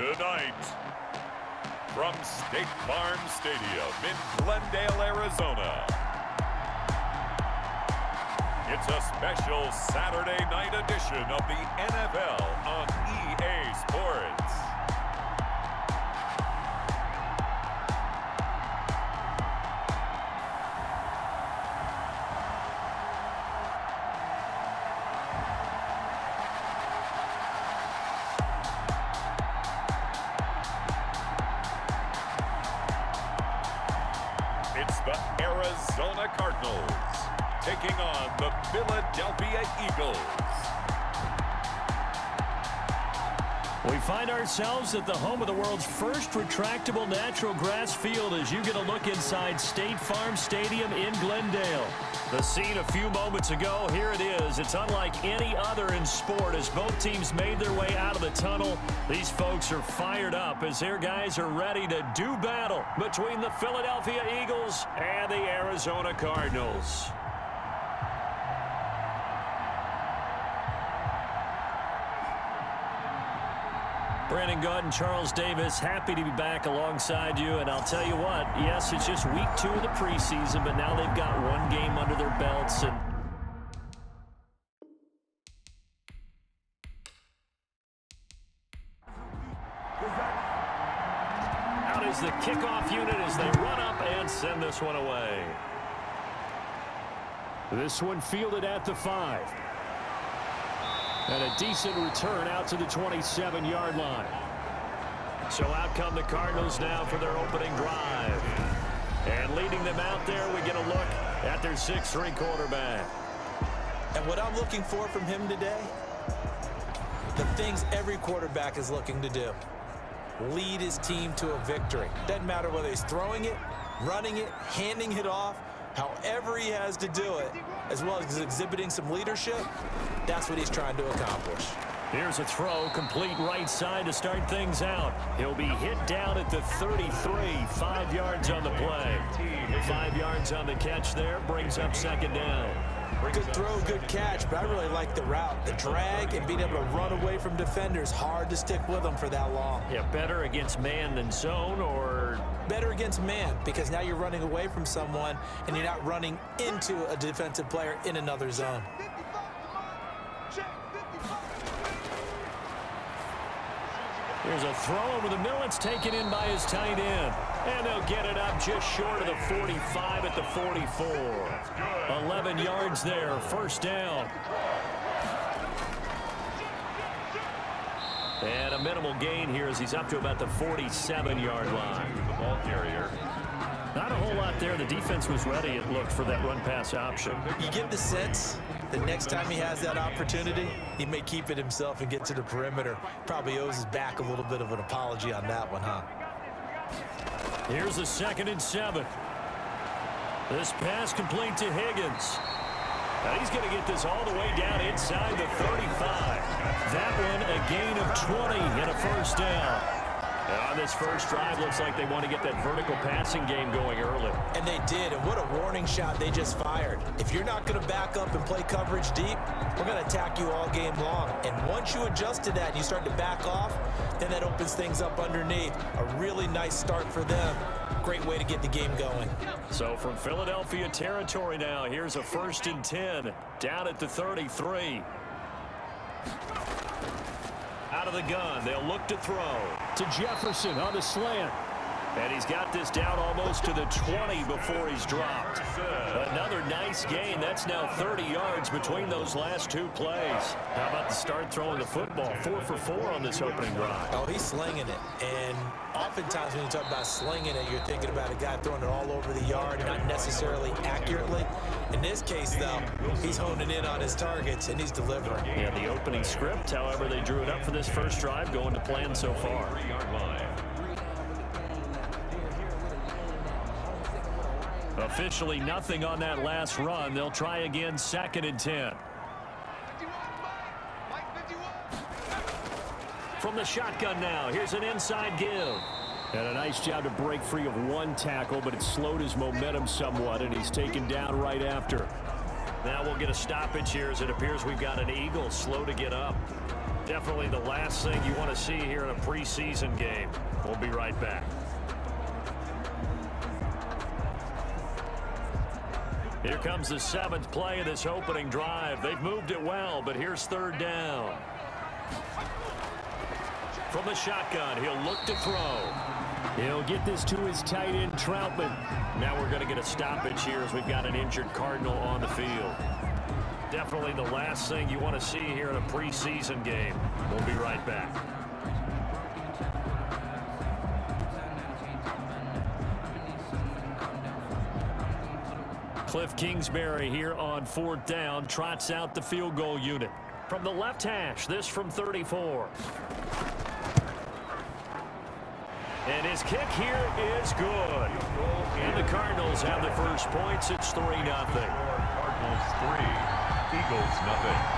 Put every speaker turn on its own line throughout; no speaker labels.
Tonight, from State Farm Stadium in Glendale, Arizona, it's a special Saturday night edition of the NFL on EA Sports. It's the Arizona Cardinals taking on the Philadelphia Eagles.
We find ourselves at the home of the world's first retractable natural grass field as you get a look inside State Farm Stadium in Glendale. The scene a few moments ago, here it is. It's unlike any other in sport as both teams made their way out of the tunnel. These folks are fired up as their guys are ready to do battle between the Philadelphia Eagles and the Arizona Cardinals. Brandon Gaunt and Charles Davis, happy to be back alongside you. And I'll tell you what, yes, it's just week 2 of the preseason, but now they've got one game under their belts. And out is the kickoff unit as they run up and send this one away. This one fielded at the 5. And a decent return out to the 27-yard line. So out come the Cardinals now for their opening drive. And leading them out there, we get a look at their 6'3" quarterback.
And what I'm looking for from him today, the things every quarterback is looking to do. Lead his team to a victory. Doesn't matter whether he's throwing it, running it, handing it off, however he has to do it, as well as exhibiting some leadership, that's what he's trying to accomplish.
Here's a throw, complete right side to start things out. He'll be hit down at the 33, 5 yards on the play. 5 yards on the catch there, brings up second down.
Good throw, good catch, but I really like the route. The drag and being able to run away from defenders, hard to stick with them for that long.
Yeah, better against man than zone, or
better against man, because now you're running away from someone and you're not running into a defensive player in another zone.
Here's a throw over the middle. It's taken in by his tight end. And they'll get it up just short of the 45 at the 44. 11 yards there, first down. And a minimal gain here as he's up to about the 47-yard line.
The ball carrier.
Not a whole lot there. The defense was ready, it looked, for that run-pass option.
You get the sense the next time he has that opportunity, he may keep it himself and get to the perimeter. Probably owes his back a little bit of an apology on that one, huh?
Here's a 2nd and 7. This pass complete to Higgins. Now he's going to get this all the way down inside the 35. That one a gain of 20 and a first down. On this first drive, looks like they want to get that vertical passing game going early.
And they did, and what a warning shot they just fired. If you're not going to back up and play coverage deep, we're going to attack you all game long. And once you adjust to that and you start to back off, then that opens things up underneath. A really nice start for them. Great way to get the game going.
So from Philadelphia territory now, here's a 1st and 10 down at the 33. Out of the gun, they'll look to throw to Jefferson on the slant. And he's got this down almost to the 20 before he's dropped. Another nice gain. That's now 30 yards between those last 2 plays. How about the start throwing the football? 4 for 4 on this opening drive.
Oh, he's slinging it. And oftentimes when you talk about slinging it, you're thinking about a guy throwing it all over the yard, not necessarily accurately. In this case, though, he's honing in on his targets, and he's delivering.
Yeah, the opening script, however, they drew it up for this first drive, going to plan so far. Officially nothing on that last run. They'll try again, 2nd and 10. From the shotgun now, here's an inside give. And a nice job to break free of one tackle, but it slowed his momentum somewhat, and he's taken down right after. Now we'll get a stoppage here as it appears we've got an Eagle slow to get up. Definitely the last thing you want to see here in a preseason game. We'll be right back. Here comes the 7th play of this opening drive. They've moved it well, but here's 3rd down. From the shotgun, he'll look to throw. He'll get this to his tight end, Troutman. Now we're going to get a stoppage here as we've got an injured Cardinal on the field. Definitely the last thing you want to see here in a preseason game. We'll be right back. Cliff Kingsbury here on 4th down, trots out the field goal unit. From the left hash, this from 34. And his kick here is good. And the Cardinals have the first points. It's 3-0.
Cardinals 3, Eagles nothing.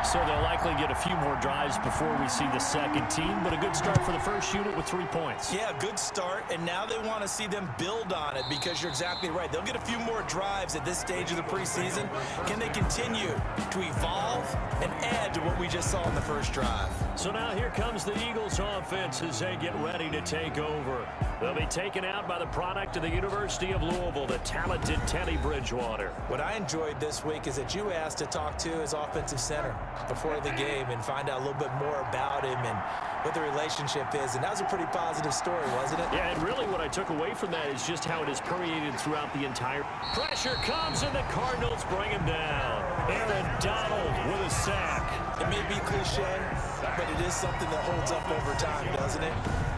So they'll likely get a few more drives before we see the second team, but a good start for the first unit with 3 points.
Yeah, good start, and now they want to see them build on it because you're exactly right. They'll get a few more drives at this stage of the preseason. Can they continue to evolve and add to what we just saw in the first drive?
So now here comes the Eagles offense as they get ready to take over. They'll be taken out by the product of the University of Louisville, the talented Teddy Bridgewater.
What I enjoyed this week is that you asked to talk to his offensive center before the game and find out a little bit more about him and what the relationship is. And that was a pretty positive story, wasn't it?
Yeah, and really what I took away from that is just how it has permeated throughout the entire. Pressure comes and the Cardinals bring him down. Aaron Donald with a sack.
It may be cliche, but it is something that holds up over time, doesn't it?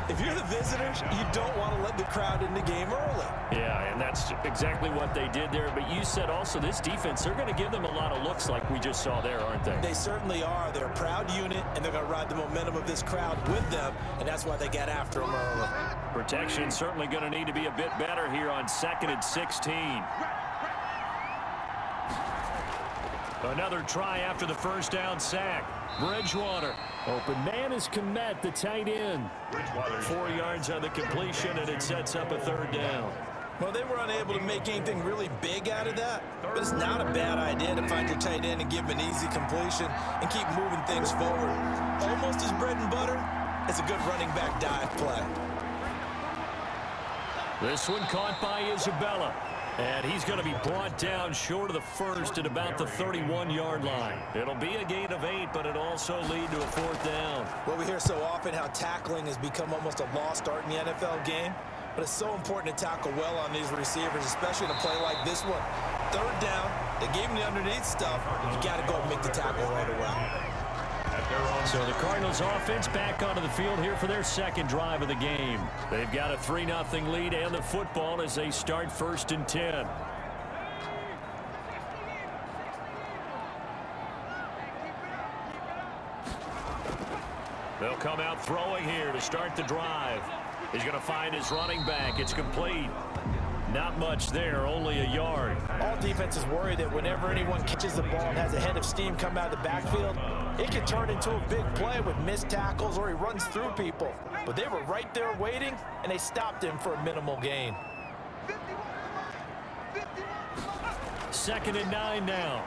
If you're the visitors, you don't want to let the crowd in the game early.
Yeah, and that's exactly what they did there. But you said also this defense, they're going to give them a lot of looks like we just saw there, aren't they?
They certainly are. They're a proud unit, and they're going to ride the momentum of this crowd with them, and that's why they got after them early.
Protection certainly going to need to be a bit better here on 2nd and 16. Another try after the first down sack. Bridgewater. Open man is Komet, the tight end. 4 yards on the completion, and it sets up a 3rd down.
Well, they were unable to make anything really big out of that, but it's not a bad idea to find your tight end and give him an easy completion and keep moving things forward. Almost his bread and butter is a good running back dive play.
This one caught by Isabella. And he's going to be brought down short of the first at about the 31-yard line. It'll be a gain of 8, but it'll also lead to a 4th down.
Well, we hear so often how tackling has become almost a lost art in the NFL game. But it's so important to tackle well on these receivers, especially in a play like this one. 3rd down, they gave him the underneath stuff. You got to go and make the tackle right away.
So the Cardinals offense back onto the field here for their second drive of the game. They've got a 3-0 lead and the football as they start 1st and 10. They'll come out throwing here to start the drive. He's going to find his running back. It's complete. Not much there, only a yard.
All defenses worry that whenever anyone catches the ball and has a head of steam come out of the backfield, it can turn into a big play with missed tackles or he runs through people. But they were right there waiting, and they stopped him for a minimal gain.
2nd and 9 now.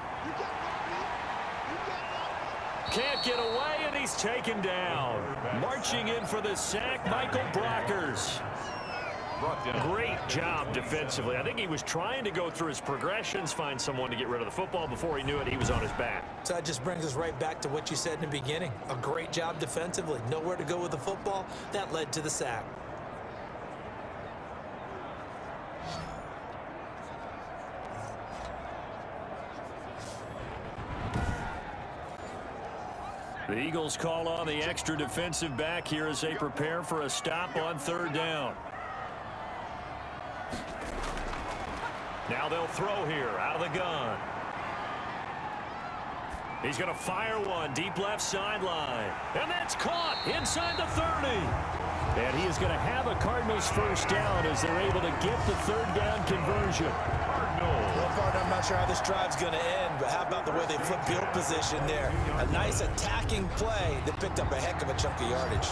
Can't get away, and he's taken down. Marching in for the sack, Michael Brockers. Great job defensively. I think he was trying to go through his progressions, find someone to get rid of the football. Before he knew it, he was on his back.
So that just brings us right back to what you said in the beginning. A great job defensively. Nowhere to go with the football. That led to the sack.
The Eagles call on the extra defensive back here as they prepare for a stop on 3rd down. Now they'll throw here out of the gun. He's going to fire one deep left sideline. And that's caught inside the 30. And he is going to have a Cardinals 1st down as they're able to get the 3rd down conversion.
Well, partner, I'm not sure how this drive's going to end, but how about the way they flip field position there? A nice attacking play that picked up a heck of a chunk of yardage.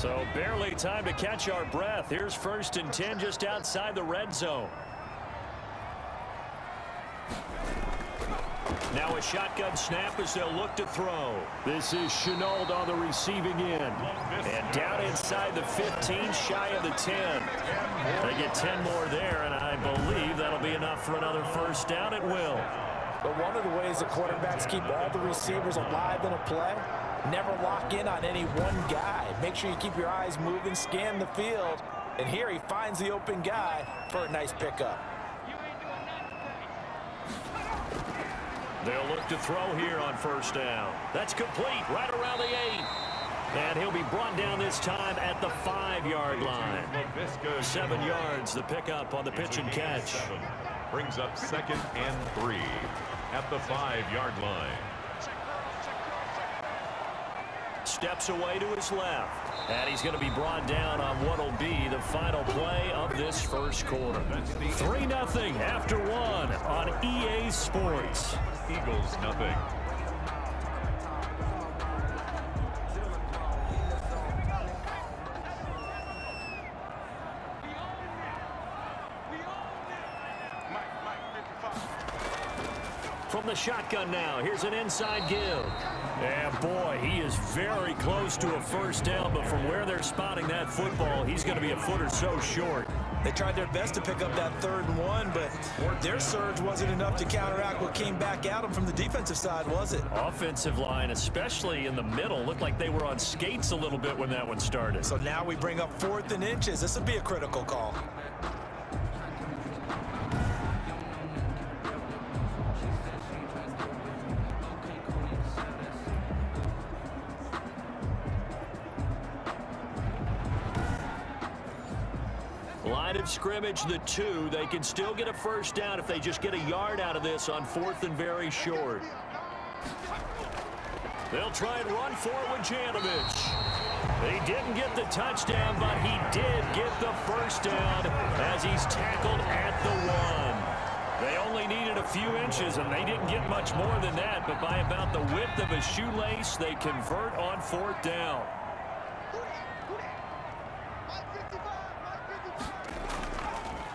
So barely time to catch our breath. Here's 1st and 10 just outside the red zone. Now a shotgun snap as they'll look to throw. This is Chenault on the receiving end. And down inside the 15, shy of the 10. They get 10 more there, and I believe that'll be enough for another 1st down. It will.
But one of the ways the quarterbacks keep all the receivers alive in a play, never lock in on any one guy. Make sure you keep your eyes moving, scan the field. And here he finds the open guy for a nice pickup.
They'll look to throw here on 1st down. That's complete right around the 8. And he'll be brought down this time at the 5-yard line. 7 yards, the pickup on the pitch and catch.
Brings up 2nd and 3 at the 5-yard line.
Steps away to his left. And he's going to be brought down on what will be the final play of this 1st quarter. 3-0 after 1 on EA Sports.
Eagles nothing.
From the shotgun now, here's an inside give. And boy, he is very close to a 1st down, but from where they're spotting that football, he's going to be a foot or so short.
They tried their best to pick up that 3rd and 1, but their surge wasn't enough to counteract what came back at them from the defensive side, was it?
Offensive line, especially in the middle, looked like they were on skates a little bit when that one started.
So now we bring up 4th and inches. This would be a critical call.
Line of scrimmage, the 2. They can still get a 1st down if they just get a yard out of this on 4th and very short. They'll try and run for it with Janovich. He didn't get the touchdown, but he did get the 1st down as he's tackled at the 1. They only needed a few inches, and they didn't get much more than that, but by about the width of a shoelace, they convert on 4th down.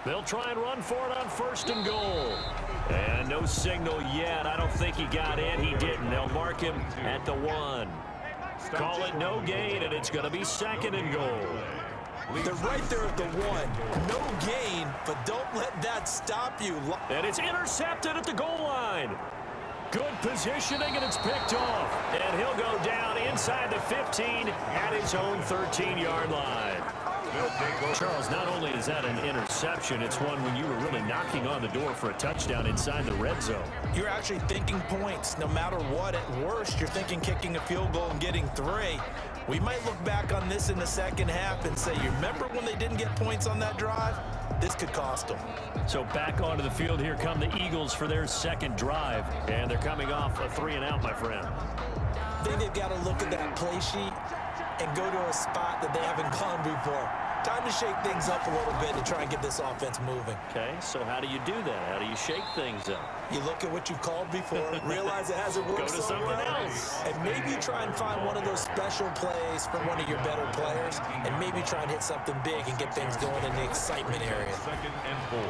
They'll try and run for it on 1st and goal. And no signal yet. I don't think he got in. He didn't. They'll mark him at the 1. Call it no gain, and it's going to be 2nd and goal.
They're right there at the 1. No gain, but don't let that stop you.
And it's intercepted at the goal line. Good positioning, and it's picked off. And he'll go down inside the 15 at his own 13-yard line. Charles, not only is that an interception, it's one when you were really knocking on the door for a touchdown inside the red zone.
You're actually thinking points. No matter what, at worst, you're thinking kicking a field goal and getting 3. We might look back on this in the 2nd half and say, you remember when they didn't get points on that drive? This could cost them.
So back onto the field, here come the Eagles for their 2nd drive. And they're coming off a 3-and-out, my friend.
I think they've got to look at that play sheet and go to a spot that they haven't gone before. Time to shake things up a little bit to try and get this offense moving.
Okay, so how do you do that? How do you shake things up?
You look at what you've called before, realize it hasn't worked
Go to something else.
and maybe try and find one of those special plays from one of your better players, and maybe try and hit something big and get things going in the excitement area.
2nd and 4.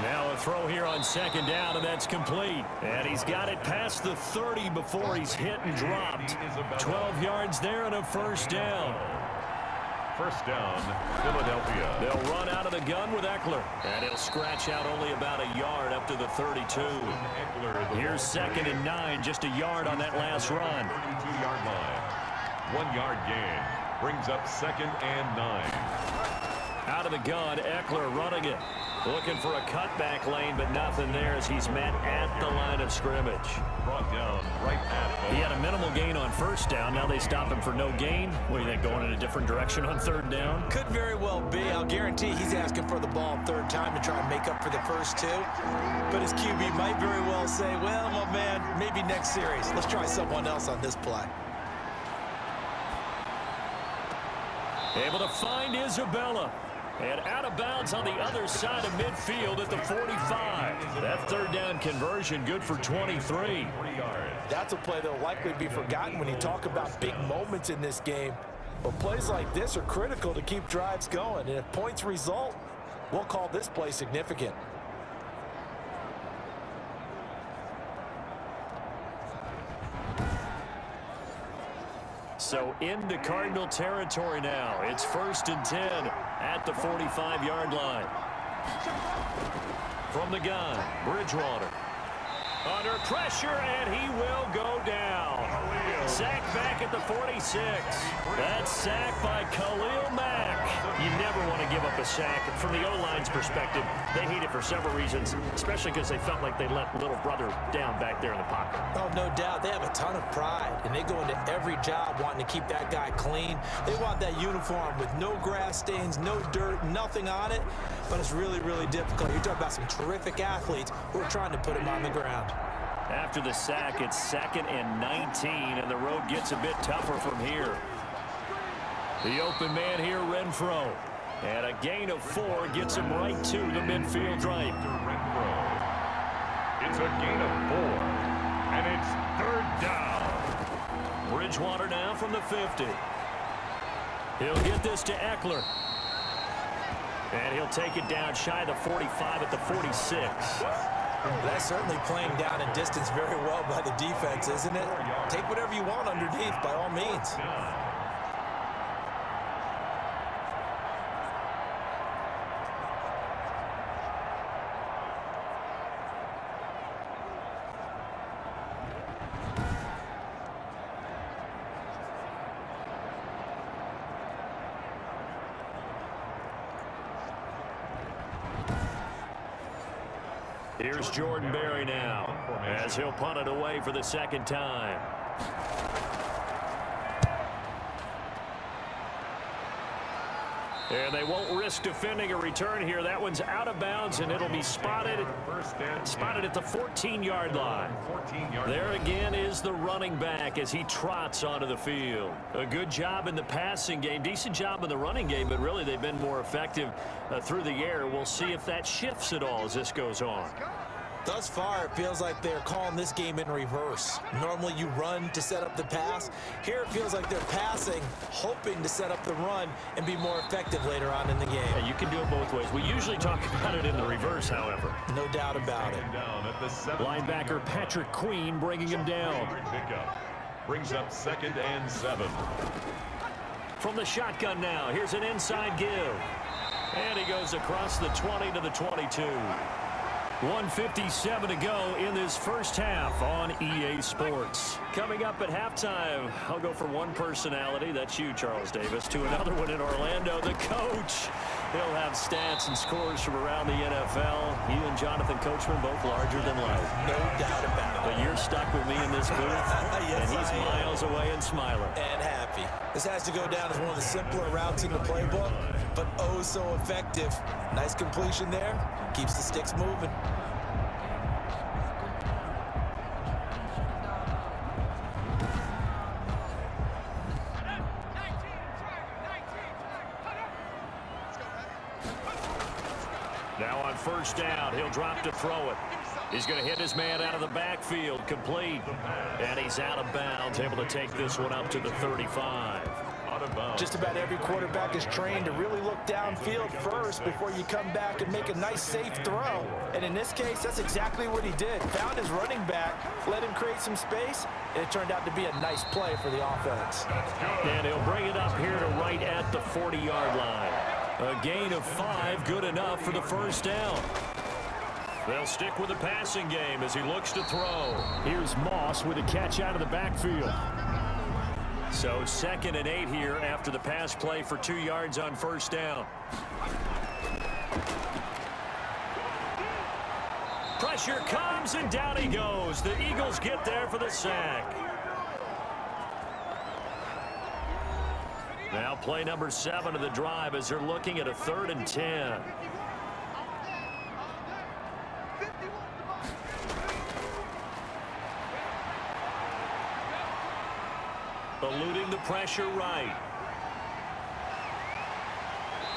Now a throw here on 2nd down, and that's complete. And he's got it past the 30 before he's hit and dropped. 12 yards there and a 1st down.
1st down, Philadelphia.
They'll run out of the gun with Eckler. And he'll scratch out only about a yard up to the 32. Here's 2nd and 9, just a yard on that last run.
32-yard line. 1-yard gain. Brings up 2nd and 9.
Out of the gun, Eckler running it. Looking for a cutback lane, but nothing there as he's met at the line of scrimmage.
Brought down right at the...
He had a minimal gain on 1st down. Now they stop him for no gain. What do you think, going in a different direction on 3rd down?
Could very well be. I'll guarantee he's asking for the ball 3rd time to try and make up for the first 2. But his QB might very well say, well, my man, maybe next series. Let's try someone else on this play.
Able to find Isabella. And out of bounds on the other side of midfield at the 45. That 3rd down conversion good for 23.
That's a play that will likely be forgotten when you talk about big moments in this game. Well, plays like this are critical to keep drives going, and if points result, we'll call this play significant.
So into Cardinal territory now. It's 1st and 10 at the 45-yard line. From the gun, Bridgewater. Under pressure, and he will go down. Sacked back at the 46. That's sacked by Khalil Mack. You never want to give up a sack. From the O-line's perspective, they hate it for several reasons, especially because they felt like they let little brother down back there in the pocket.
Oh, no doubt. They have a ton of pride, and they go into every job wanting to keep that guy clean. They want that uniform with no grass stains, no dirt, nothing on it, but it's really, really difficult. You're talking about some terrific athletes who are trying to put him on the ground.
After the sack, it's 2nd and 19, and the road gets a bit tougher from here. The open man here, Renfro. And a gain of 4 gets him right to the midfield stripe.
It's a gain of 4, and it's 3rd down.
Bridgewater now from the 50. He'll get this to Eckler. And he'll take it down shy of the 45 at the 46.
That's certainly playing down and distance very well by the defense, isn't it? Take whatever you want underneath, by all means.
Here's Jordan Berry now, as he'll punt it away for the 2nd time. And they won't risk defending a return here. That one's out of bounds, and it'll be spotted at the 14-yard line. There again is the running back as he trots onto the field. A good job in the passing game, decent job in the running game, but really they've been more effective through the air. We'll see if that shifts at all as this goes on.
Thus far, it feels like they're calling this game in reverse. Normally you run to set up the pass. Here it feels like they're passing, hoping to set up the run and be more effective later on in the game.
Yeah, you can do it both ways. We usually talk about it in the reverse, however.
No doubt about it.
Linebacker Patrick Queen bringing him down.
Brings up 2nd and 7.
From the shotgun now, here's an inside give. And he goes across the 20 to the 22. 1:57 to go in this first half on EA Sports. Coming up at halftime, I'll go from one personality, that's you, Charles Davis, to another one in Orlando, the coach. He'll have stats and scores from around the NFL. You and Jonathan Coachman both larger than life.
No doubt about it.
But you're stuck with me in this booth,
Yes,
and he's miles away and smiling.
And happy. This has to go down as one of the simpler routes in the playbook, but oh so effective. Nice completion there. Keeps the sticks moving.
Now on 1st down, he'll drop to throw it. He's going to hit his man out of the backfield, complete. And he's out of bounds, able to take this one up to the 35.
Just about every quarterback is trained to really look downfield first before you come back and make a nice, safe throw. And in this case, that's exactly what he did. Found his running back, let him create some space, and it turned out to be a nice play for the offense.
And he'll bring it up here to right at the 40-yard line. A gain of 5, good enough for the 1st down. They'll stick with the passing game as he looks to throw. Here's Moss with a catch out of the backfield. So 2nd and 8 here after the pass play for 2 yards on 1st down. Pressure comes and down he goes. The Eagles get there for the sack. Now play number 7 of the drive as they're looking at a 3rd and 10. Eluding the pressure right.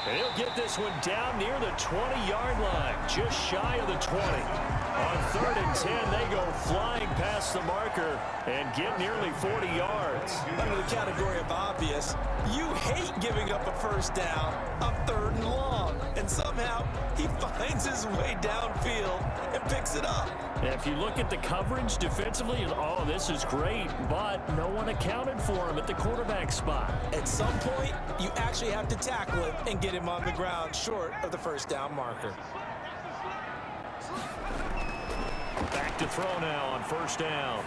And he'll get this one down near the 20-yard line, just shy of the 20. On 3rd and 10, they go flying past the marker and get nearly 40 yards.
Under the category of obvious, you hate giving up a first down on 3rd and long. And somehow, he finds his way downfield and picks it up.
If you look at the coverage defensively, oh, this is great, but no one accounted for him at the quarterback spot.
At some point, you actually have to tackle him and get him on the ground short of the first down marker.
Back to throw now on 1st down.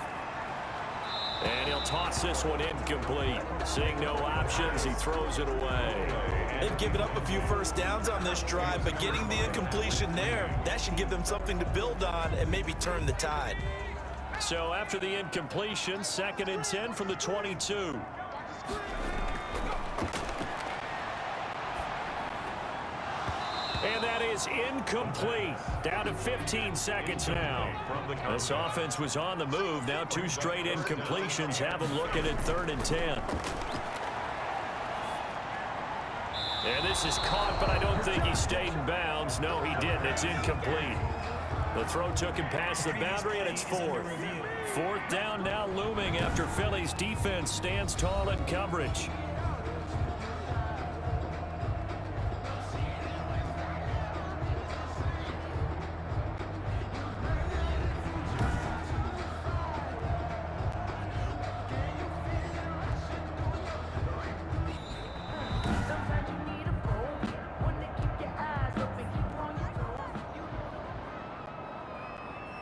And he'll toss this one incomplete. Seeing no options, he throws it away.
They've given up a few first downs on this drive, but getting the incompletion there, that should give them something to build on and maybe turn the tide.
So after the incompletion, 2nd and 10 from the 22. And that is incomplete. Down to 15 seconds now. This offense was on the move. Now 2 straight incompletions have them looking at 3rd and 10. And this is caught, but I don't think he stayed in bounds. No, he didn't. It's incomplete. The throw took him past the boundary, and it's 4th. 4th down now looming after Philly's defense stands tall in coverage.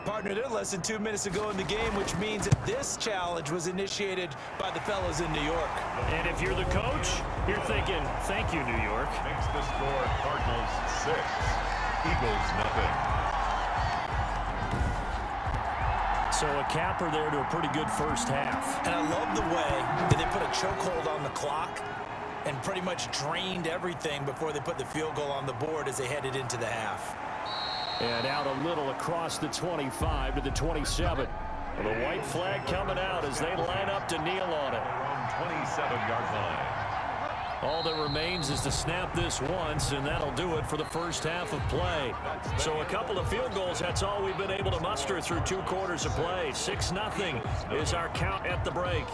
Partner, they're less than 2 minutes ago in the game, which means that this challenge was initiated by the fellas in New York.
And if you're the coach, you're thinking, thank you, New York.
Makes the score Cardinals 6, Eagles nothing.
So a capper there to a pretty good first half.
And I love the way that they put a chokehold on the clock and pretty much drained everything before they put the field goal on the board as they headed into the half.
And out a little across the 25 to the 27. The white flag coming out as they line up to kneel on it.
Around 27-yard line.
All that remains is to snap this once, and that'll do it for the first half of play. So a couple of field goals, that's all we've been able to muster through 2 quarters of play. 6-0 is our count at the break.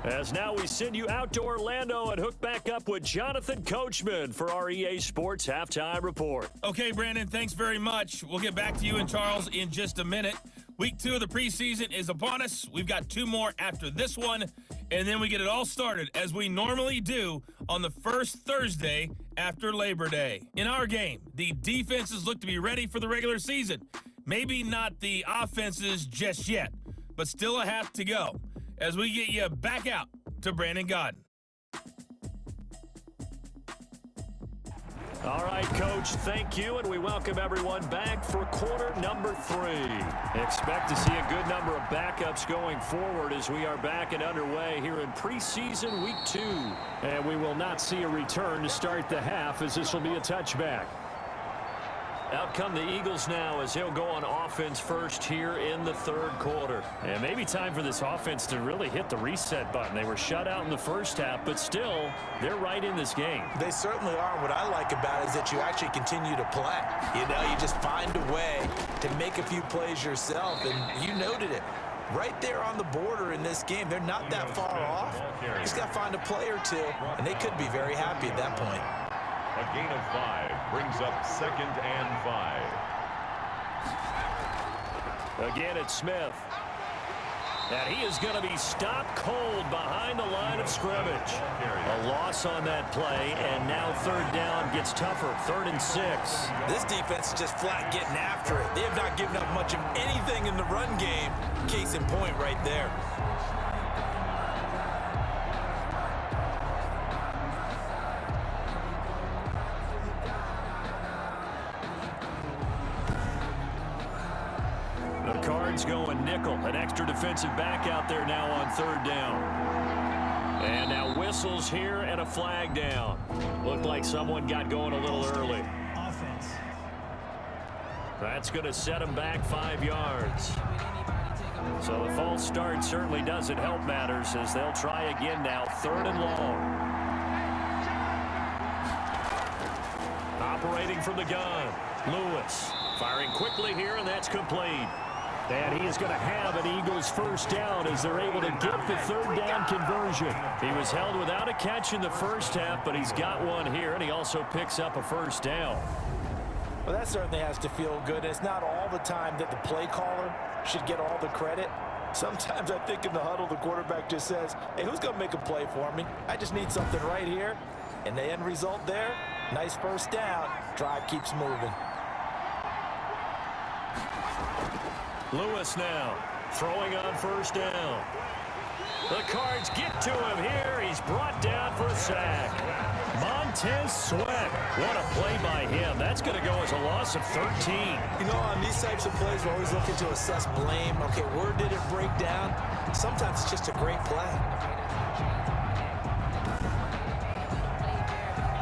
As now we send you out to Orlando and hook back up with Jonathan Coachman for our EA Sports Halftime Report.
Okay, Brandon, thanks very much. We'll get back to you and Charles in just a minute. Week 2 of the preseason is upon us. We've got 2 more after this one, and then we get it all started, as we normally do, on the first Thursday after Labor Day. In our game, the defenses look to be ready for the regular season. Maybe not the offenses just yet, but still a half to go, as we get you back out to Brandon Godden.
All right, Coach, thank you, and we welcome everyone back for quarter number 3. Expect to see a good number of backups going forward as we are back and underway here in preseason week 2. And we will not see a return to start the half, as this will be a touchback. Out come the Eagles now as he'll go on offense first here in the 3rd quarter. And maybe time for this offense to really hit the reset button. They were shut out in the first half, but still, they're right in this game.
They certainly are. What I like about it is that you actually continue to play. You know, you just find a way to make a few plays yourself, and you noted it. Right there on the border in this game, they're not that far off. You just got to find a play or 2, and they could be very happy at that point.
A gain of 5 brings up 2nd and 5.
Again, it's Smith. And he is going to be stopped cold behind the line of scrimmage. A loss on that play, and now 3rd down gets tougher. 3rd and 6.
This defense is just flat getting after it. They have not given up much of anything in the run game. Case in point right there.
Going nickel, an extra defensive back out there now on 3rd down. And now whistles here and a flag down. Looked like someone got going a little early.
Offense.
That's going to set him back 5 yards. So the false start certainly doesn't help matters as they'll try again now, 3rd and long. operating from the gun. Lewis firing quickly here, and that's complete. And he is going to have an Eagles first down as they're able to get the third down conversion. He was held without a catch in the first half, but he's got one here, and he also picks up a first down.
Well, that certainly has to feel good. It's not all the time that the play caller should get all the credit. Sometimes I think in the huddle, the quarterback just says, hey, who's going to make a play for me? I just need something right here. And the end result there, nice first down. Drive keeps moving.
Lewis now throwing on first down. The Cards get to him here. He's brought down for a sack. Montez Sweat. What a play by him. That's going to go as a loss of 13.
You know, on these types of plays, we're always looking to assess blame. Okay, where did it break down? Sometimes it's just a great play.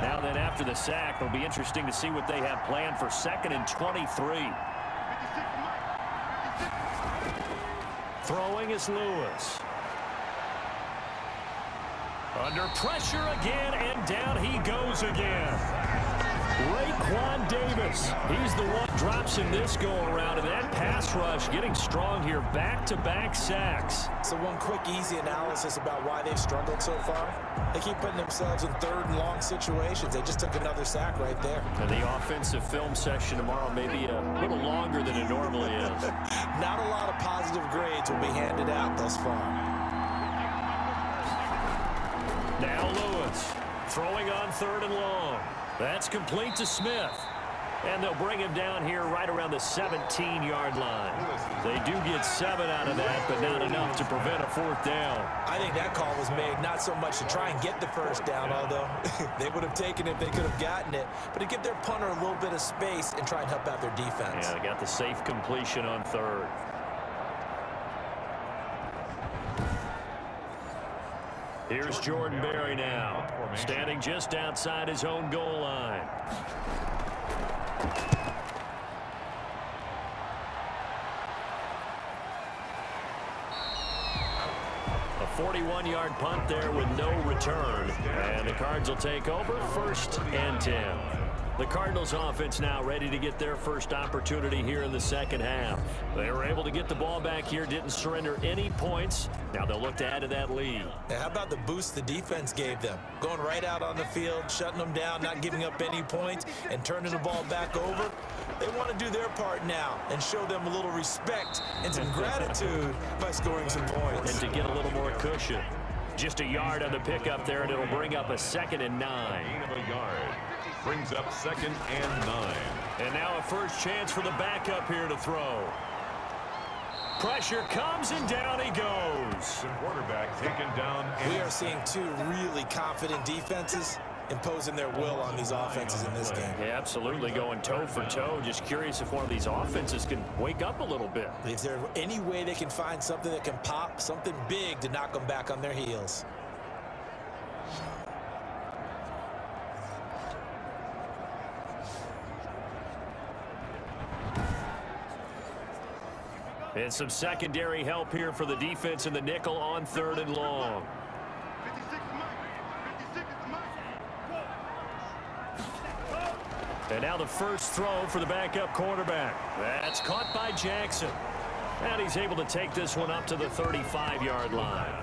Now then, after the sack, it'll be interesting to see what they have planned for 2nd and 23. Throwing is Lewis. Under pressure again, and down he goes again. Raekwon Davis. He's the one drops in this go-around, and that pass rush getting strong here. Back-to-back sacks.
So one quick, easy analysis about why they've struggled so far. They keep putting themselves in third and long situations. They just took another sack right there.
And the offensive film session tomorrow may be a little longer than it normally is.
Not a lot of positive grades will be handed out thus far.
Now Lewis throwing on 3rd and long. That's complete to Smith. And they'll bring him down here right around the 17-yard line. They do get 7 out of that, but not enough to prevent a 4th down.
I think that call was made not so much to try and get the first down, although they would have taken it if they could have gotten it, but to give their punter a little bit of space and try and help out their defense.
Yeah, they got the safe completion on 3rd. Here's Jordan Berry now, standing just outside his own goal line. A 41-yard punt there with no return. And the Cards will take over 1st and 10. The Cardinals offense now ready to get their first opportunity here in the second half. They were able to get the ball back here, didn't surrender any points. Now they'll look to add to that lead.
Now, how about the boost the defense gave them? Going right out on the field, shutting them down, not giving up any points, and turning the ball back over. They want to do their part now and show them a little respect and some gratitude by scoring some points.
And to get a little more cushion. Just a yard on the pickup there, and it'll bring up a 2nd and 9.
Gain of a yard. Brings up 2nd and 9.
And now a first chance for the backup here to throw. Pressure comes, and down he goes.
The quarterback taken down.
We are seeing two really confident defenses imposing their will on these offenses in this game.
Yeah, absolutely, going toe for toe. Just curious if one of these offenses can wake up a little bit.
Is there any way they can find something that can pop, something big to knock them back on their heels?
And some secondary help here for the defense in the nickel on 3rd and long. And now the first throw for the backup quarterback. That's caught by Jackson. And he's able to take this one up to the 35-yard line.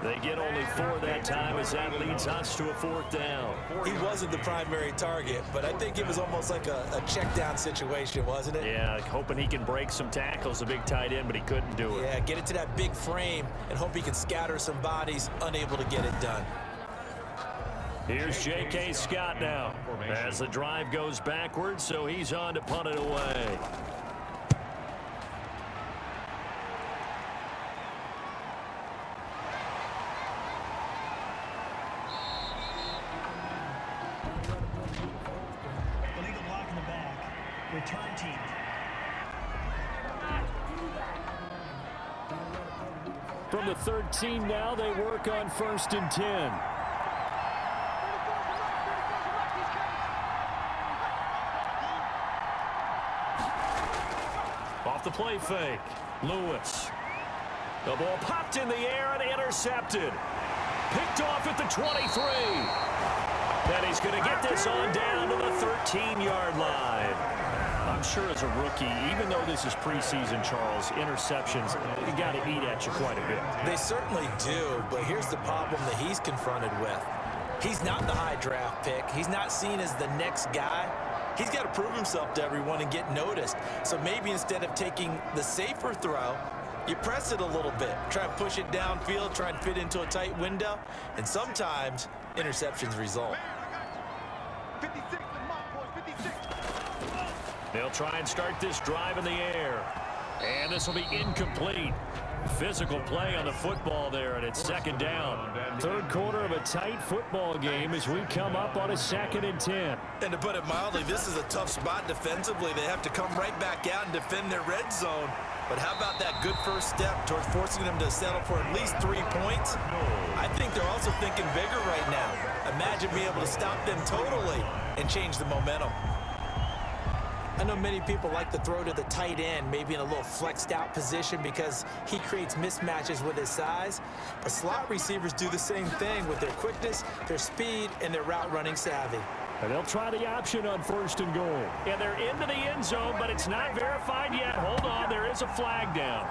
They get only 4 that time as that leads us to a 4th down.
He wasn't the primary target, but I think it was almost like a check down situation, wasn't it?
Yeah, hoping he can break some tackles, a big tight end, but he couldn't do it.
Yeah, get it to that big frame and hope he can scatter some bodies, unable to get it done.
Here's J.K. Scott now as the drive goes backwards, so he's on to punt it away.
Illegal block in the back. Return team.
From the 13 now, they work on 1st and 10. Off the play fake. Lewis. The ball popped in the air and intercepted. Picked off at the 23. And he's going to get this on down to the 13-yard line. I'm sure as a rookie, even though this is preseason, Charles, interceptions, you got to eat at you quite a bit.
They certainly do, but here's the problem that he's confronted with. He's not the high draft pick. He's not seen as the next guy. He's got to prove himself to everyone and get noticed. So maybe instead of taking the safer throw, you press it a little bit. Try and push it downfield, try and fit into a tight window. And sometimes interceptions result.
56,
They'll try and start this drive in the air. And this will be incomplete. Physical play on the football there, and it's second down. Third quarter of a tight football game as we come up on a 2nd and 10.
And to put it mildly, this is a tough spot defensively. They have to come right back out and defend their red zone. But how about that good first step towards forcing them to settle for at least 3 points? I think they're also thinking bigger right now. Imagine being able to stop them totally and change the momentum. I know many people like to throw to the tight end, maybe in a little flexed out position because he creates mismatches with his size. But slot receivers do the same thing with their quickness, their speed, and their route running savvy.
And they'll try the option on 1st and goal. And they're into the end zone, but it's not verified yet. Hold on, there is a flag down.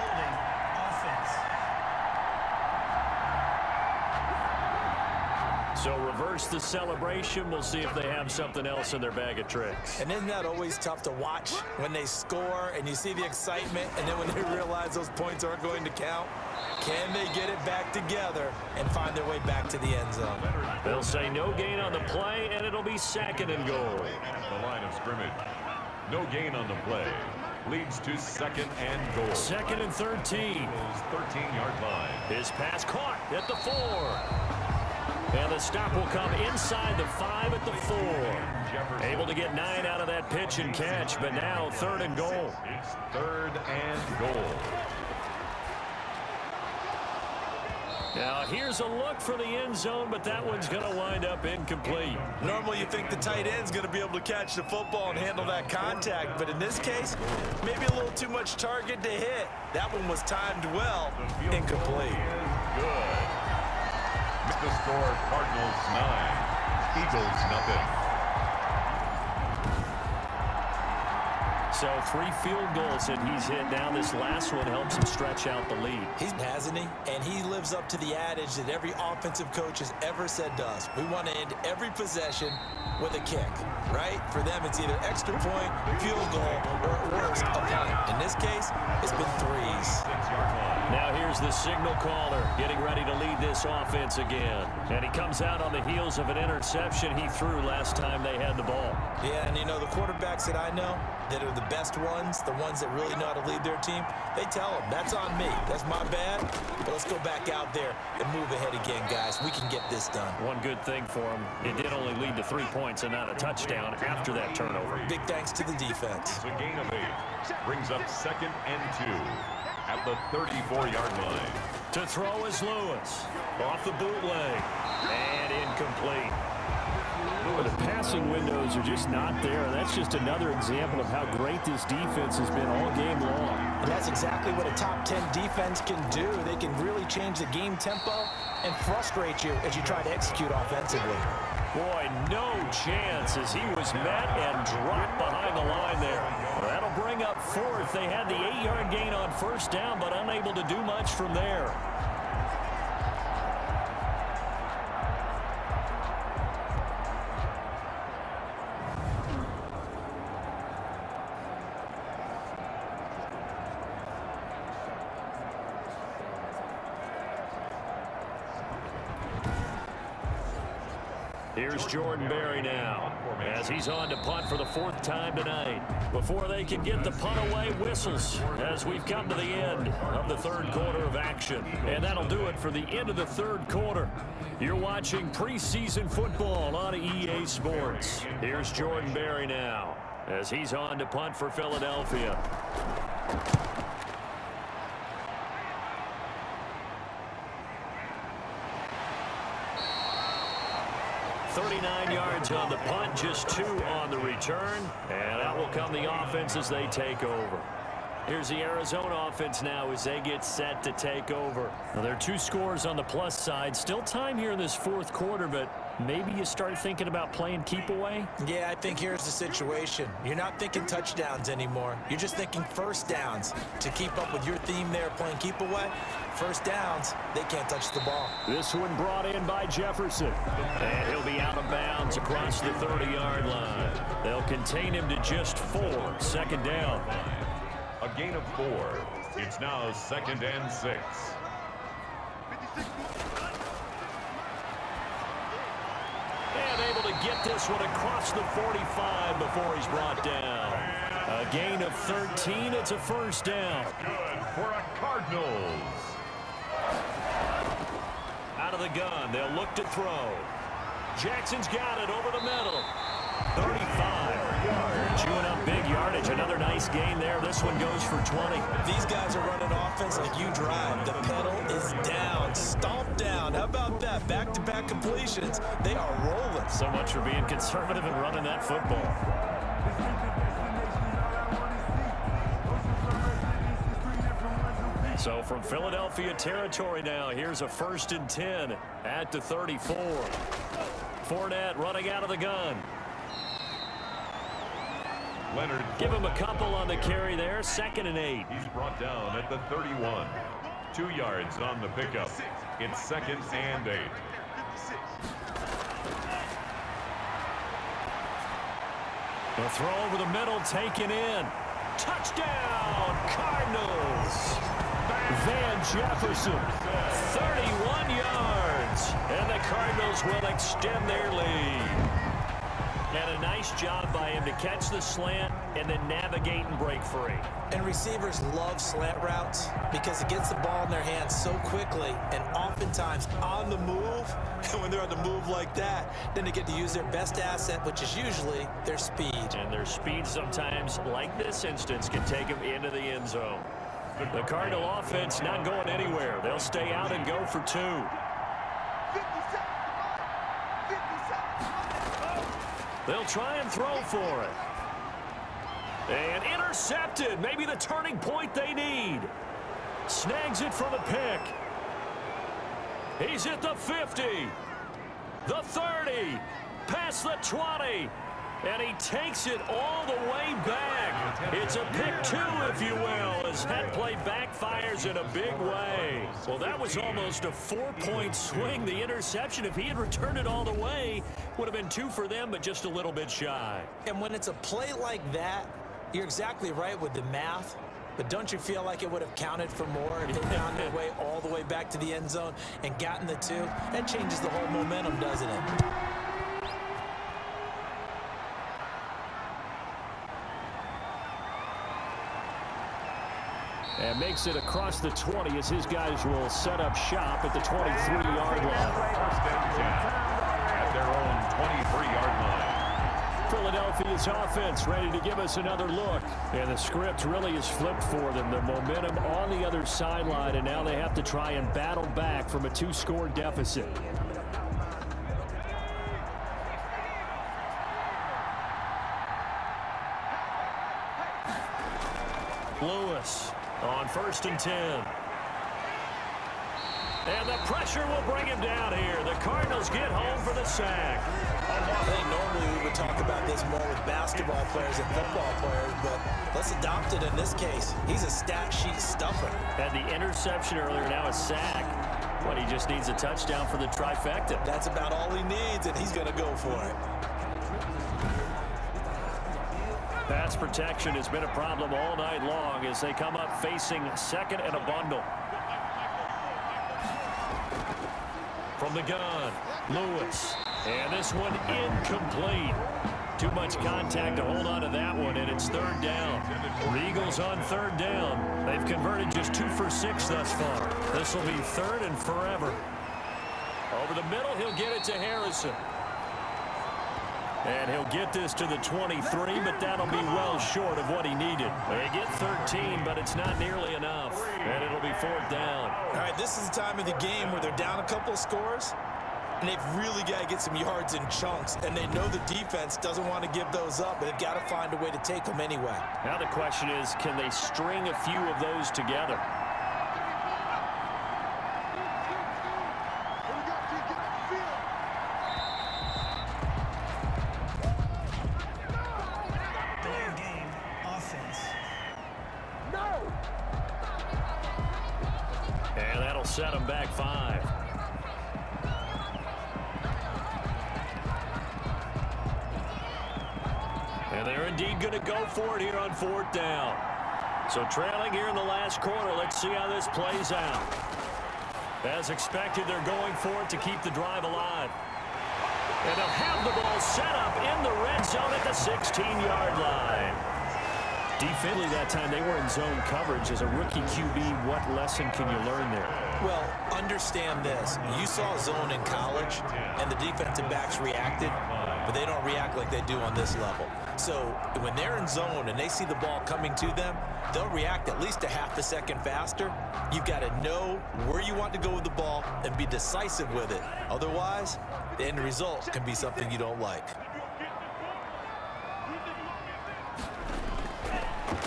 Holding offense.
So reverse the celebration. We'll see if they have something else in their bag of tricks.
And isn't that always tough to watch when they score and you see the excitement and then when they realize those points aren't going to count? Can they get it back together and find their way back to the end zone?
They'll say no gain on the play, and it'll be 2nd and goal.
The line of scrimmage. No gain on the play. Leads to 2nd and goal.
2nd and 13.
13-yard line.
His pass caught at the 4. And the stop will come inside the 5 at the 4. Able to get 9 out of that pitch and catch, but now 3rd and goal.
It's 3rd and goal.
Now here's a look for the end zone, but that one's going to wind up incomplete.
Normally you think the tight end's going to be able to catch the football and handle that contact, but in this case, maybe a little too much target to hit. That one was timed well, incomplete.
Good. The score, Cardinals 9, Eagles nothing.
So 3 field goals that he's hit. Now this last one helps him stretch out the lead.
Hasn't he? And he lives up to the adage that every offensive coach has ever said to us. We want to end every possession with a kick, right? For them, it's either extra point, field goal, or at worst, a punt. In this case, it's been 3s.
Now here's the signal caller getting ready to lead this offense again. And he comes out on the heels of an interception he threw last time they had the ball.
Yeah, and you know, the quarterbacks that I know that are the best ones, the ones that really know how to lead their team, they tell them, that's on me. That's my bad. But let's go back out there and move ahead again, guys. We can get this done.
One good thing for him, it did only lead to 3 points and not a touchdown after that turnover.
Big thanks to the defense.
It's a gain of 8. Brings up 2nd and 2 at the 34-yard line.
To throw is Lewis. Off the bootleg. And incomplete. The passing windows are just not there. That's just another example of how great this defense has been all game long.
And that's exactly what a top 10 defense can do. They can really change the game tempo and frustrate you as you try to execute offensively.
Boy, no chance as he was met and dropped behind the line there. That'll bring up 4th. They had the 8-yard gain on 1st down, but unable to do much from there. Here's Jordan Berry now, as he's on to punt for the 4th time tonight. Before they can get the punt away, whistles as we've come to the end of the 3rd quarter of action. And that'll do it for the end of the 3rd quarter. You're watching preseason football on EA Sports. Here's Jordan Berry now, as he's on to punt for Philadelphia. 39 yards on the punt, just 2 on the return. And out will come the offense as they take over. Here's the Arizona offense now as they get set to take over. Well, there are 2 scores on the plus side. Still time here in this fourth quarter, but maybe you start thinking about playing keep away?
Yeah, I think here's the situation. You're not thinking touchdowns anymore. You're just thinking first downs. To keep up with your theme there, playing keep away, first downs, they can't touch the ball.
This one brought in by Jefferson. And he'll be out of bounds across the 30-yard line. They'll contain him to just 4. Second down.
A gain of 4. It's now 2nd and 6.
And able to get this one across the 45 before he's brought down. A gain of 13. It's a first down.
Good for a Cardinals.
Out of the gun. They'll look to throw. Jackson's got it over the middle. 35. Chewing up big yardage. Another nice gain there. This one goes for 20.
These guys are running offense like you drive. The pedal is down. Stomp down. How about that? Back-to-back completions. They are rolling.
So much for being conservative and running that football. So from Philadelphia territory now, here's a 1st and 10 at the 34. Fournette running out of the gun.
Leonard.
Give him a couple on the carry there. 2nd and 8.
He's brought down at the 31. 2 yards on the pickup. It's 2nd and 8.
The throw over the middle, taken in. Touchdown, Cardinals. Van Jefferson, 31 yards. And the Cardinals will extend their lead. And a nice job by him to catch the slant and then navigate and break free.
And receivers love slant routes because it gets the ball in their hands so quickly and oftentimes on the move. And when they're on the move like that, then they get to use their best asset, which is usually their speed.
And their speed sometimes, like this instance, can take them into the end zone. The Cardinal offense not going anywhere. They'll stay out and go for 2. They'll try and throw for it. And intercepted. Maybe the turning point they need. Snags it for the pick. He's at the 50. The 30. Past the 20. And he takes it all the way back. It's a pick 2, if you will, as that play backfires in a big way. Well, that was almost a 4-point swing. The interception, if he had returned it all the way, would have been 2 for them, but just a little bit shy.
And when it's a play like that, you're exactly right with the math. But don't you feel like it would have counted for more if they found their way all the way back to the end zone and gotten the 2? That changes the whole momentum, doesn't it?
And makes it across the 20 as his guys will set up shop at the 23-yard line.
1st and 10 at their own 23-yard line.
Philadelphia's offense ready to give us another look. And the script really is flipped for them. The momentum on the other sideline, and now they have to try and battle back from a 2-score deficit. Lewis on 1st and 10. And the pressure will bring him down here. The Cardinals get home for the sack.
I think normally we would talk about this more with basketball players and football players, but let's adopt it in this case. He's a stat sheet stuffer.
Had the interception earlier, now a sack. But he just needs a touchdown for the trifecta.
That's about all he needs, and he's going to go for it.
Pass protection has been a problem all night long as they come up facing 2nd and a bundle. From the gun, Lewis. And this one incomplete. Too much contact to hold on to that one, and it's 3rd down. The Eagles on 3rd down. They've converted just 2 for 6 thus far. This will be 3rd and forever. Over the middle, he'll get it to Harrison. And he'll get this to the 23, but that'll be well short of what he needed. They get 13, but it's not nearly enough. And it'll be 4th down.
All right, this is the time of the game where they're down a couple of scores. And they've really got to get some yards in chunks, and they know the defense doesn't want to give those up, but they've got to find a way to take them anyway.
Now the question is, can they string a few of those together?
Delay of game, offense.
And that'll set them back 5. And they're indeed going to go for it here on 4th down. So trailing here in the last quarter, let's see how this plays out. As expected, they're going for it to keep the drive alive. And they'll have the ball set up in the red zone at the 16-yard line. Defensively that time, they were in zone coverage. As a rookie QB, what lesson can you learn there?
Well, understand this. You saw zone in college, and the defensive backs reacted, but they don't react like they do on this level. So when they're in zone and they see the ball coming to them, they'll react at least a half a second faster. You've got to know where you want to go with the ball and be decisive with it. Otherwise, the end result can be something you don't like.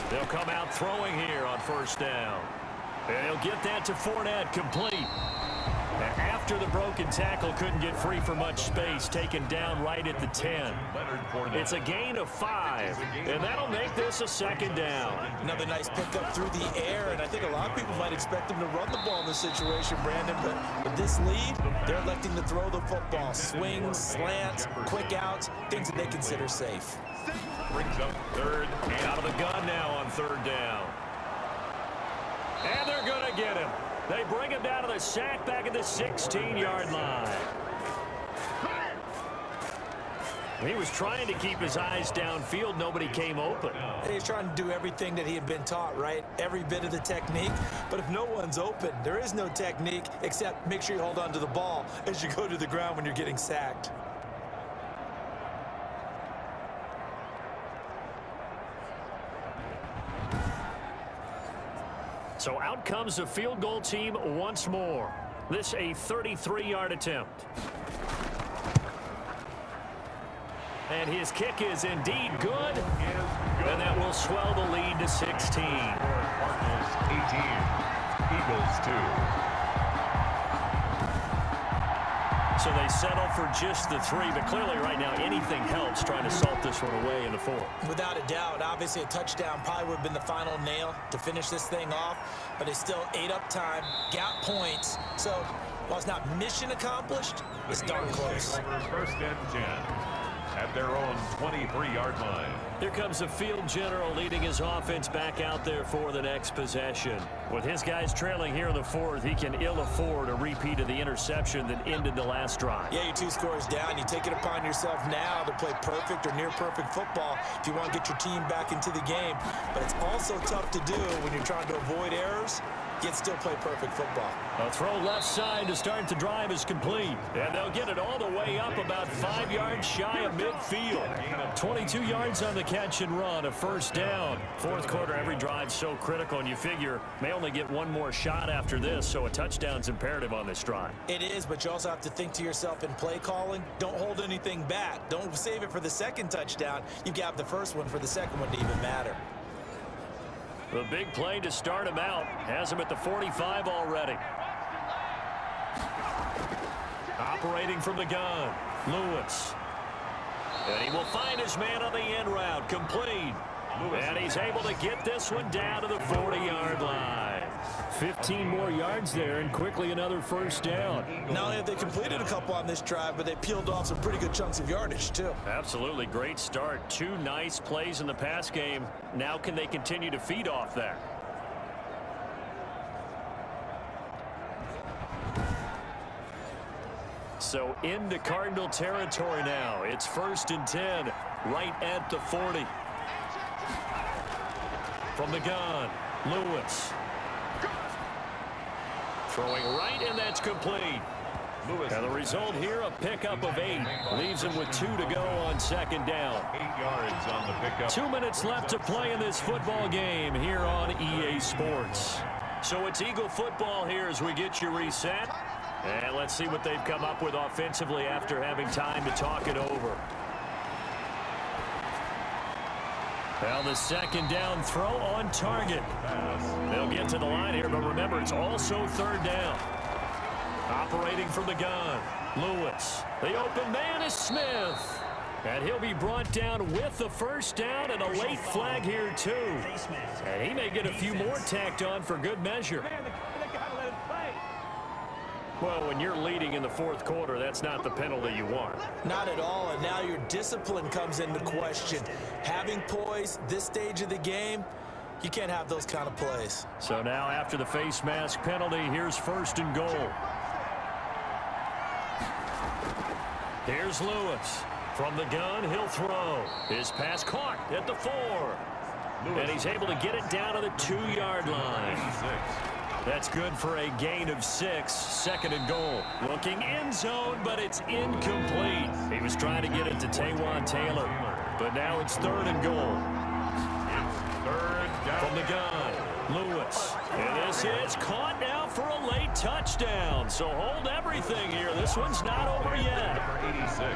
They'll come out throwing here on 1st down. And he'll get that to Fournette, complete. And after the broken tackle, couldn't get free for much space, taken down right at the 10. It's a gain of 5, and that'll make this a 2nd down.
Another nice pickup through the air, and I think a lot of people might expect them to run the ball in this situation, Brandon, but with this lead, they're electing to throw the football. Swings, slants, quick outs, things that they consider safe.
Brings up 3rd and
Out of the gun now on 3rd down. And they're going to get him. They bring him down to the sack back at the 16-yard line. He was trying to keep his eyes downfield. Nobody came open.
He's trying to do everything that he had been taught, right? Every bit of the technique. But if no one's open, there is no technique except make sure you hold on to the ball as you go to the ground when you're getting sacked.
So out comes the field goal team once more. This a 33-yard attempt. And his kick is indeed good. And that will swell the lead to 16.
Cardinals 18, Eagles 2.
So they settle for just the 3, but clearly right now anything helps trying to salt this one away in the 4th.
Without a doubt, obviously a touchdown probably would have been the final nail to finish this thing off, but it's still ate up time, got points. So while it's not mission accomplished, it's darn close.
1st and 10 at their own 23-yard line.
Here comes the field general leading his offense back out there for the next possession. With his guys trailing here in the 4th, he can ill afford a repeat of the interception that ended the last drive.
Yeah, you're 2 scores down. You take it upon yourself now to play perfect or near perfect football if you want to get your team back into the game. But it's also tough to do when you're trying to avoid errors, yet still play perfect football.
A throw left side to start the drive is complete. And they'll get it all the way up about 5 yards shy of midfield. 22 yards on the catch and run, a 1st down. 4th quarter, every drive so critical, and you figure may only get one more shot after this, so a touchdown's imperative on this drive.
It is, but you also have to think to yourself in play calling, don't hold anything back. Don't save it for the 2nd touchdown. You've got the 1st one for the 2nd one to even matter.
The big play to start him out has him at the 45 already. Operating from the gun, Lewis. And he will find his man on the end route, complete. And he's able to get this one down to the 40-yard line. 15 more yards there, and quickly another 1st down.
Not only have they completed a couple on this drive, but they peeled off some pretty good chunks of yardage, too.
Absolutely great start. 2 nice plays in the pass game. Now can they continue to feed off that? So into Cardinal territory now. It's 1st and 10, right at the 40. From the gun, Lewis. Throwing right, and that's complete. And the result here, a pickup of 8. Leaves him with 2 to go on 2nd down.
8 yards on the pickup.
2 minutes left to play in this football game here on EA Sports. So it's Eagle football here as we get you reset. And let's see what they've come up with offensively after having time to talk it over. Well, the second down throw on target. They'll get to the line here, but remember, it's also third down. Operating from the gun, Lewis. The open man is Smith. And he'll be brought down with the first down and a late flag here, too. And he may get a few more tacked on for good measure. Well, when you're leading in the fourth quarter, that's not the penalty you want.
Not at all, and now your discipline comes into question. Having poise this stage of the game, you can't have those kind of plays.
So now after the face mask penalty, here's first and goal. Here's Lewis. From the gun, he'll throw. His pass caught at the 4. And he's able to get it down to the 2-yard line. That's good for a gain of 6. Second and goal. Looking end zone, but it's incomplete. He was trying to get it to Taywan Taylor. But now it's third and goal.
Third down.
From the gun, Lewis. And this is caught now for a late touchdown. So hold everything here. This one's not over yet.
Number 86.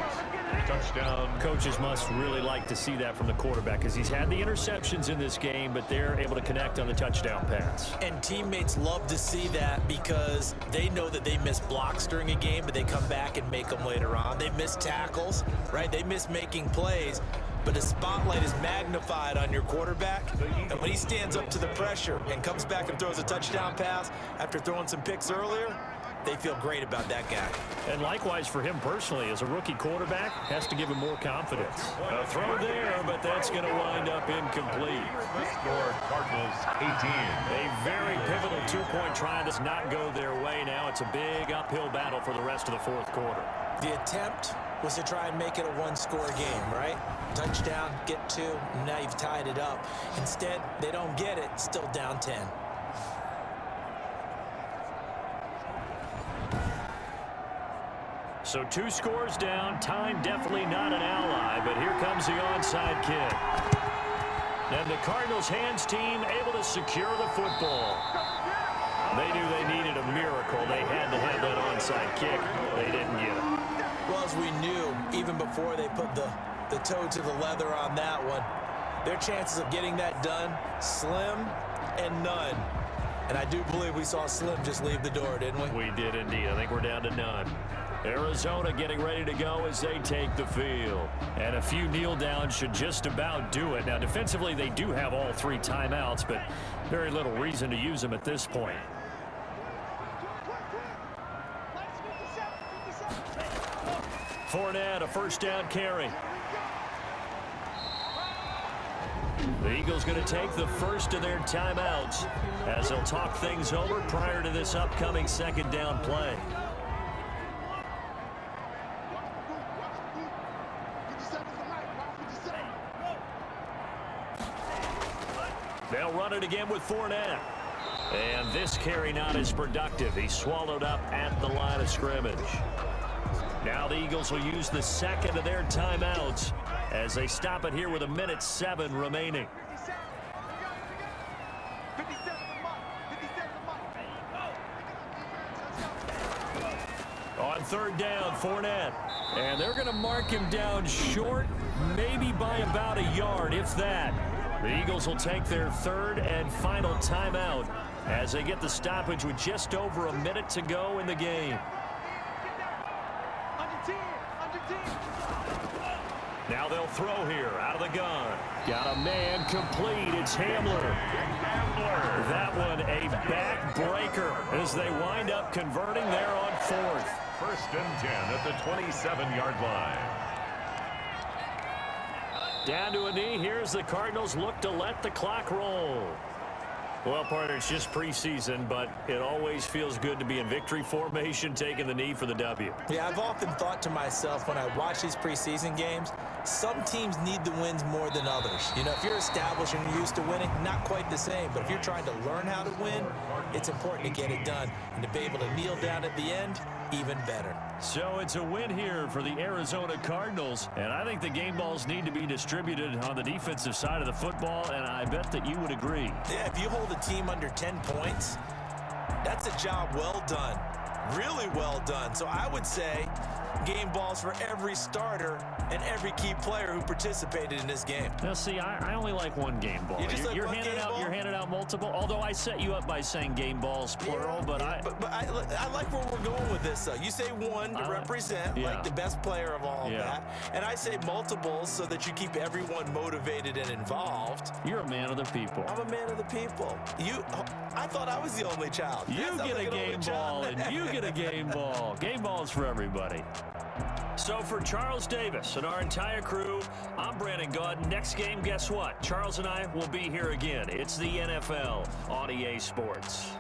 Touchdown.
Coaches must really like to see that from the quarterback because he's had the interceptions in this game, but they're able to connect on the touchdown pass.
And teammates love to see that because they know that they miss blocks during a game, but they come back and make them later on. They miss tackles, right? They miss making plays, but the spotlight is magnified on your quarterback. And when he stands up to the pressure and comes back and throws a touchdown pass after throwing some picks earlier, they feel great about that guy.
And likewise for him personally, as a rookie quarterback, has to give him more confidence. A throw there, but that's going to wind up incomplete.
Score Cardinals 18.
A very pivotal two-point try does not go their way. Now it's a big uphill battle for the rest of the fourth quarter.
The attempt was to try and make it a one-score game, right? Touchdown, get 2, and now you've tied it up. Instead, they don't get it, still down 10.
So 2 scores down. Time definitely not an ally, but here comes the onside kick. And the Cardinals hands team able to secure the football. They knew they needed a miracle. They had to have that onside kick. They didn't get it.
Well, as we knew, even before they put the toe to the leather on that one, their chances of getting that done, slim and none. And I do believe we saw Slim just leave the door, didn't we?
We did indeed. I think we're down to none. Arizona getting ready to go as they take the field. And a few kneel downs should just about do it. Now, defensively, they do have all 3 timeouts, but very little reason to use them at this point. Fournette, a first down carry. The Eagles going to take the first of their timeouts as they'll talk things over prior to this upcoming second down play. They'll run it again with Fournette. And this carry not as productive. He's swallowed up at the line of scrimmage. Now the Eagles will use the second of their timeouts as they stop it here with 1:07 remaining. On third down, Fournette. And they're going to mark him down short, maybe by about a yard, if that. The Eagles will take their third and final timeout as they get the stoppage with just over a minute to go in the game. Now they'll throw here out of the gun. Got a man complete. It's Hamler. That one a backbreaker as they wind up converting there on 4th.
First and 10 at the 27-yard line.
Down to a knee. Here's the Cardinals look to let the clock roll. Well, partner, it's just preseason, but it always feels good to be in victory formation, taking the knee for the W.
Yeah, I've often thought to myself when I watch these preseason games, some teams need the wins more than others. You know, if you're established and you're used to winning, not quite the same. But if you're trying to learn how to win, it's important to get it done. And to be able to kneel down at the end, even better.
So it's a win here for the Arizona Cardinals. And I think the game balls need to be distributed on the defensive side of the football, and I bet that you would agree.
Yeah, if you hold a team under 10 points, that's a job well done. really well done. So I would say game balls for every starter and every key player who participated in this game.
Now, see, I only like one game ball.
You just like
you're
one
handing
game
out,
ball?
You're handing out multiple. Although I set you up by saying game balls plural, but I
like where we're going with this. Though you say one to represent, like the best player of all that, and I say multiples so that you keep everyone motivated and involved.
You're a man of the people.
I'm a man of the people. I thought I was the only child.
You get a game ball, and you get a game ball. Game balls for everybody. So for Charles Davis and our entire crew, I'm Brandon Gaudin. Next game, guess what? Charles and I will be here again. It's the NFL on EA Sports.